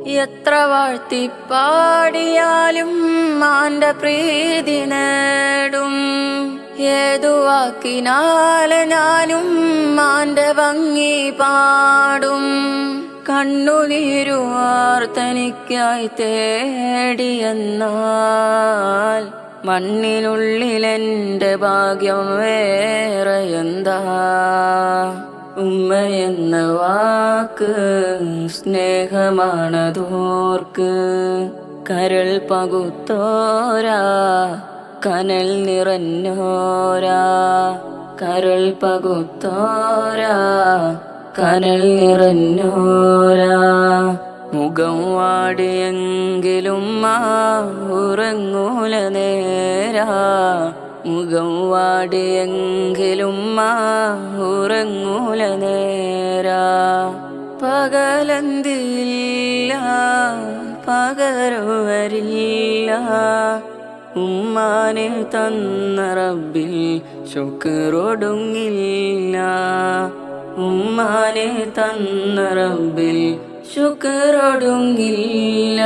എത്ര വാഴ്ത്തിപ്പാടിയാലും മാന്റെ പ്രീതി നേടും. ഏതു വാക്കിനാൽ ഞാനും മാന്റെ ഭംഗി പാടും. കണ്ണുനീരുവാർത്തനിക്കായി തേടിയെന്നാൽ മണ്ണിനുള്ളിലെന്റെ ഭാഗ്യം വേറെ എന്താ. ഉമ്മയെന്ന വാക്ക് സ്നേഹമാണതോർക്ക്. കരൾ പകുത്തോരാ കനൽ നിറഞ്ഞോരാ. കരൾ പകുത്തോരാ കനൽ നിറഞ്ഞോരാ. മുഖം വാടിയെങ്കിലും ഉറങ്ങൂല നേരാ. മുഖം വാടിയെങ്കിലും ഉറങ്ങൂല നേരാ. പകലന്തില്ല പകരവരില്ല. ഉമ്മാനെ തന്ന റബ്ബിൽ ശുക്റൊടുങ്ങില്ല. ഉമ്മാനെ തന്ന റബ്ബിൽ ശുക്റൊടുങ്ങില്ല.